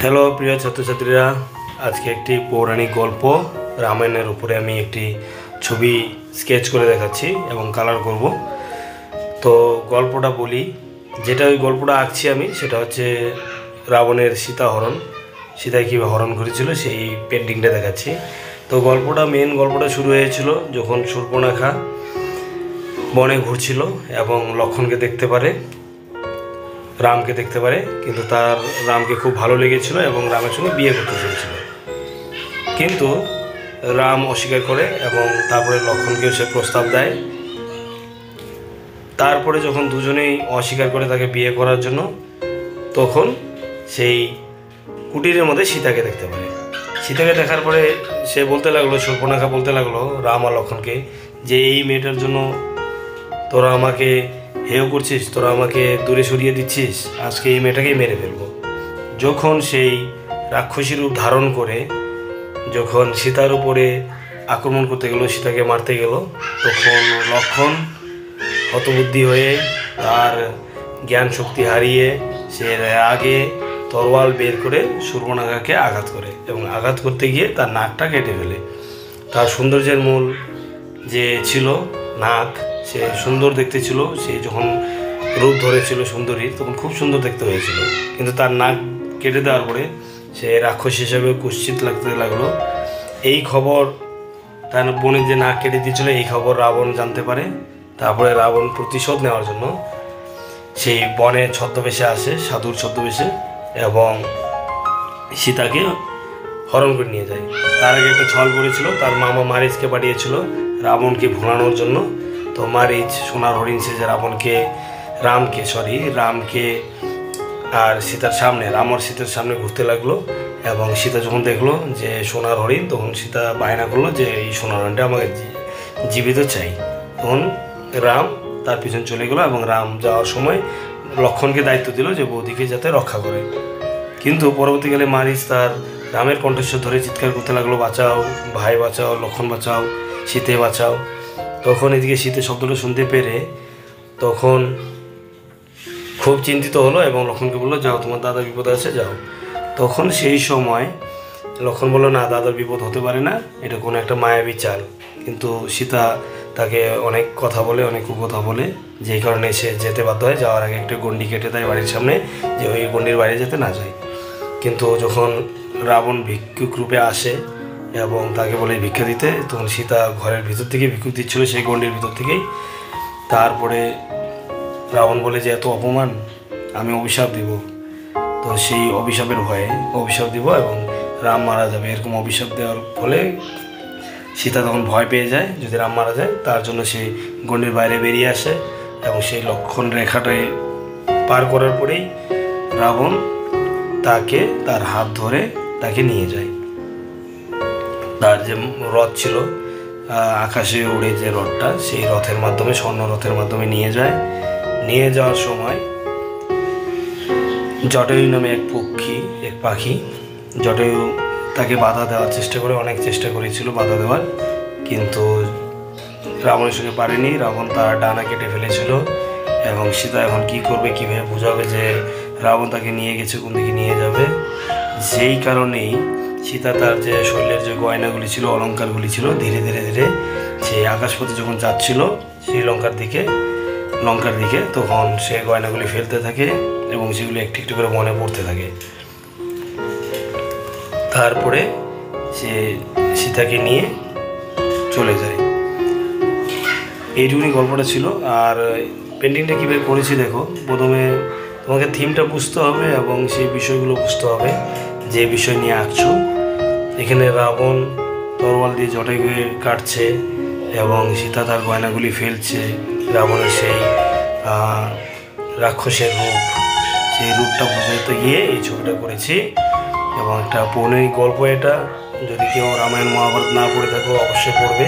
Hello প্রিয় ছাত্রছাত্রীরা, আজকে একটি পৌরাণিক গল্প রামায়ণের উপরে আমি একটি ছবি স্কেচ করে দেখাচ্ছি এবং কালার করব। তো গল্পটা বলি, যেটা ওই গল্পটা আঁকছি আমি, সেটা হচ্ছে রাবণের সীতা হরণ, সীতা কীভাবে হরণ করেছিল সেই পেন্টিংটা দেখাচ্ছি। তো মেন গল্পটা শুরু হয়েছিল যখন শূর্পণখা বনে ঘুরছিল এবং লক্ষ্মণকে দেখতে পারে, রামকে দেখতে পারে, কিন্তু তার রামকে খুব ভালো লেগেছিল এবং রামের সঙ্গে বিয়ে করতে চেয়েছিল, কিন্তু রাম অস্বীকার করে এবং তারপরে লক্ষ্মণকেও সে প্রস্তাব দেয়। তারপরে যখন দুজনেই অস্বীকার করে তাকে বিয়ে করার জন্য, তখন সেই কুটিরের মধ্যে সীতাকে দেখতে পারে। সীতাকে দেখার পরে সে বলতে লাগলো, শূর্পণখা বলতে লাগলো রাম আর লক্ষ্মণকে, যে এই মেয়েটার জন্য তোরা আমাকে হেয় করছিস, তোরা আমাকে দূরে সরিয়ে দিচ্ছিস, আজকে এই মেয়েটাকেই মেরে ফেলবো। যখন সেই রাক্ষসী রূপ ধারণ করে যখন সীতার উপরে আক্রমণ করতে গেল, সীতাকে মারতে গেল, তখন লক্ষ্মণ হতবুদ্ধি হয়ে তার জ্ঞান শক্তি হারিয়ে সে আগে তরোয়াল বের করে শূর্পণখাকে আঘাত করে এবং আঘাত করতে গিয়ে তার নাকটা কেটে ফেলে। তার সৌন্দর্যের মূল যে ছিল নাক, সে সুন্দর দেখতে ছিল, সে যখন রূপ ধরেছিল সুন্দরী তখন খুব সুন্দর দেখতে হয়েছিল, কিন্তু তার নাক কেটে দেওয়ার পরে সে রাক্ষস হিসেবে কুৎসিত লাগতে লাগলো। এই খবর, তার বোনের যে নাক কেটে দিয়েছিল, এই খবর রাবণ জানতে পারে। তারপরে রাবণ প্রতিশোধ নেওয়ার জন্য সেই বনে ছদ্মবেশে আসে, সাধুর ছদ্মবেশে, এবং সীতাকে হরণ করে নিয়ে যায়। তার আগে একটা ছল করেছিল, তার মামা মারিচকে পাঠিয়েছিল রাবণকে ভোলানোর জন্য। তো মারিচ সোনার হরিণ সেজে রামকে আর সীতার সামনে, রাম আর সীতার সামনে ঘুরতে লাগলো। এবং সীতা যখন দেখলো যে সোনার হরিণ, তখন সীতা বায়না করলো যে এই সোনার হরিণটা আমাকে জীবিত চাই। তখন রাম তার পিছন চলে গেলো এবং রাম যাওয়ার সময় লক্ষ্মণকে দায়িত্ব দিল যে বৌদিকে যাতে রক্ষা করে। কিন্তু পরবর্তীকালে মারিচ তার রামের কণ্ঠস্বর ধরে চিৎকার করতে লাগলো, বাঁচাও ভাই, বাঁচাও, লক্ষ্মণ বাঁচাও, সীতে বাঁচাও। তখন এদিকে সীতে শব্দটা শুনতে পেরে তখন খুব চিন্তিত হলো এবং লক্ষ্মণকে বললো, যাও, তোমার দাদার বিপদ আছে, যাও। তখন সেই সময় লক্ষ্মণ বললো, না, দাদার বিপদ হতে পারে না, এটা কোনো একটা মায়াবী চাল। কিন্তু সীতা তাকে অনেক কথা বলে, যেই কারণে সে যেতে বাধ্য হয়। যাওয়ার আগে একটা গণ্ডি কেটে দেয় বাড়ির সামনে, যে ওই গণ্ডির বাইরে যেতে না যায়। কিন্তু যখন রাবণ ভিক্ষুক রূপে আসে এবং তাকে বলে ভিক্ষা দিতে, তখন সীতা ঘরের ভিতর থেকে ভিক্ষুক দিচ্ছিল, সেই গণ্ডির ভিতর থেকেই। তারপরে রাবণ বলে যে এত অপমান, আমি অভিশাপ দিব। তো সেই অভিশাপের ভয়ে অভিশাপ দিব এবং রাম মারা যাবে, এরকম অভিশাপ দেওয়ার ফলে সীতা তখন ভয় পেয়ে যায় যদি রাম মারা যায়। তার জন্য সে গণ্ডির বাইরে বেরিয়ে আসে এবং সেই লক্ষণ রেখাটায় পার করার পরেই রাবণ তার হাত ধরে তাকে নিয়ে যায়। তার যে রথ ছিল, আকাশে উড়ে যে রথটা, সেই রথের মাধ্যমে, স্বর্ণ রথের মাধ্যমে নিয়ে যাওয়ার সময় জটায়ু নামে এক পাখি, জটায়ু তাকে বাধা দেওয়ার চেষ্টা করে, অনেক চেষ্টা করেছিল বাধা দেওয়ার, কিন্তু রাবণের সঙ্গে পারেনি। রাবণ তার ডানা কেটে ফেলেছিল এবং সীতা এখন কী করবে, কীভাবে বোঝাবে যে রাবণ তাকে নিয়ে গেছে, কোন দিকে নিয়ে যাবে। যেই কারণেই সীতা তার যে শরীরের যে গয়নাগুলি ছিল, অলঙ্কারগুলি ছিল, ধীরে ধীরে সেই আকাশপথে যখন যাচ্ছিল সেই লঙ্কার দিকে, তখন সে গয়নাগুলি ফেলতে থাকে এবং সেগুলি একটু একটু করে মনে পড়তে থাকে। তারপরে সে সীতাকে নিয়ে চলে যায়। এইটুকুনি গল্পটা ছিল। আর পেন্টিংটা কীভাবে করেছি দেখো, প্রথমে তোমাকে থিমটা বুঝতে হবে এবং সেই বিষয়গুলো বুঝতে হবে যে বিষয় নিয়ে আঁকছো। এখানে রাবণ তরোয়াল দিয়ে জটায়ুকে কাটছে এবং সীতা তার গয়নাগুলি ফেলছে। রাবণের সেই রাক্ষসের রূপ, সেই রূপটা বুঝাতে গিয়ে এই ছবিটা করেছি। এবং একটা পৌরাণিক গল্প এটা, যদি কেউ রামায়ণ মহাভারত না পড়ে থাকো অবশ্যই পড়বে।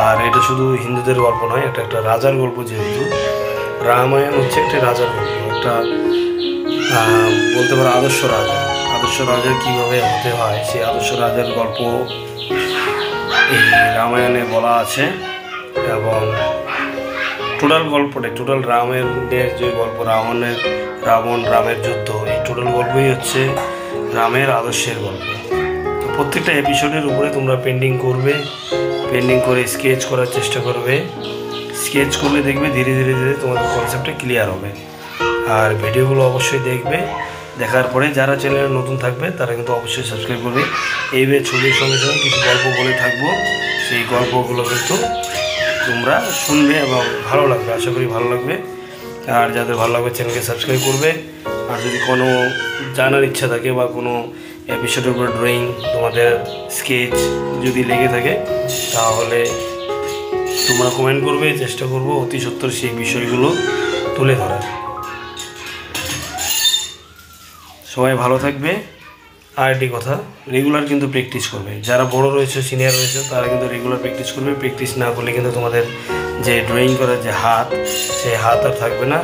আর এটা শুধু হিন্দুদের গল্প নয়, এটা একটা রাজার গল্প। যেহেতু রামায়ণ হচ্ছে একটা রাজার গল্প, একটা বলতে পারো আদর্শ রাজার কীভাবে হতে হয়, সেই আদর্শ রাজার গল্প এই রামায়ণে বলা আছে। এবং টোটাল রামের যে গল্প, রাবণ রামের যুদ্ধ, এই টোটাল গল্পই হচ্ছে রামের আদর্শের গল্প। তো প্রত্যেকটা এপিসোডের উপরে তোমরা পেন্টিং করবে, পেন্টিং করে স্কেচ করার চেষ্টা করবে। স্কেচ করলে দেখবে ধীরে ধীরে ধীরে তোমাদের কনসেপ্টটা ক্লিয়ার হবে। আর ভিডিওগুলো অবশ্যই দেখবে, দেখার পরে যারা চ্যানেলে নতুন থাকবে তারা কিন্তু অবশ্যই সাবস্ক্রাইব করবে। এইভাবে ছবির সঙ্গে সঙ্গে কিছু গল্প বলে থাকবো, সেই গল্পগুলো কিন্তু তোমরা শুনবে এবং ভালো লাগবে, আশা করি ভালো লাগবে। আর যাদের ভালো লাগবে চ্যানেলকে সাবস্ক্রাইব করবে। আর যদি কোনো জানার ইচ্ছা থাকে বা কোনো এপিসোডের উপর ড্রয়িং তোমাদের স্কেচ যদি লেগে থাকে তাহলে তোমরা কমেন্ট করবে, চেষ্টা করবো অতি সত্বর সেই বিষয়গুলো তুলে ধরার। সবাই ভালো থাকবে। আর একটি কথা, রেগুলার কিন্তু প্র্যাকটিস করবে। যারা বড় রয়েছে, সিনিয়র রয়েছে, তারা কিন্তু রেগুলার প্র্যাকটিস করবে। প্র্যাকটিস না করলে কিন্তু তোমাদের যে ড্রয়িং করার যে হাত, সেই হাত আর থাকবে না,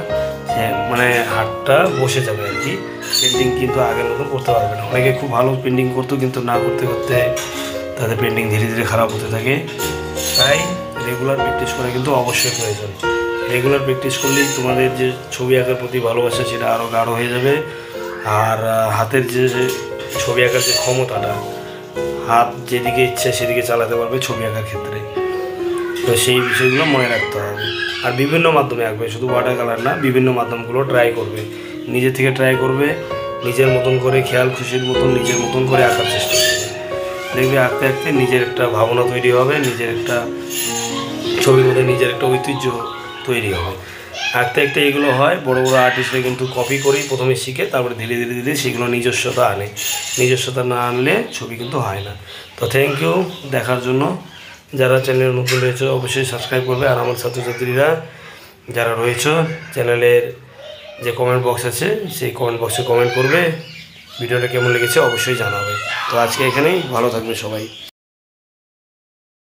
সে মানে হাতটা বসে যাবে আর কি। পেন্টিং কিন্তু আগের মতো করতে পারবে না। অনেকে খুব ভালো পেন্টিং করতো, কিন্তু না করতে করতে তাদের পেন্টিং ধীরে ধীরে খারাপ হতে থাকে। তাই রেগুলার প্র্যাকটিস করা কিন্তু অবশ্যই প্রয়োজন। রেগুলার প্র্যাকটিস করলেই তোমাদের যে ছবি আঁকার প্রতি ভালোবাসা সেটা আরও গাঢ় হয়ে যাবে। আর হাতের যে ছবি আঁকার যে ক্ষমতাটা, হাত যেদিকে ইচ্ছে সেদিকে চালাতে পারবে ছবি আঁকার ক্ষেত্রে। তো সেই বিষয়গুলো মনে রাখতে হবে। আর বিভিন্ন মাধ্যমে আঁকবে, শুধু ওয়াটার কালার না, বিভিন্ন মাধ্যমগুলো ট্রাই করবে, নিজে থেকে ট্রাই করবে, নিজের মতন করে খেয়াল খুশির মতন নিজের মতন করে আঁকার চেষ্টা করবে। দেখবে আঁকতে আঁকতে নিজের একটা ভাবনা তৈরি হবে, নিজের একটা ছবির মধ্যে নিজের একটা ঐতিহ্য তৈরি হবে। আঁকতে আঁকতে এগুলো হয়। বড় বড় আর্টিস্টরা কিন্তু কপি করেই প্রথমে শিখে, তারপরে ধীরে ধীরে ধীরে সেগুলো নিজস্বতা আনে। নিজস্বতা না আনলে ছবি কিন্তু হয় না। তো থ্যাংক ইউ দেখার জন্য। যারা চ্যানেলে নতুন রয়েছে অবশ্যই সাবস্ক্রাইব করবে। আর আমার ছাত্রছাত্রীরা যারা রয়েছে, চ্যানেলের যে কমেন্ট বক্স আছে সেই কমেন্ট বক্সে কমেন্ট করবে, ভিডিওটা কেমন লেগেছে অবশ্যই জানাবে। তো আজকে এখানেই, ভালো থাকবে সবাই।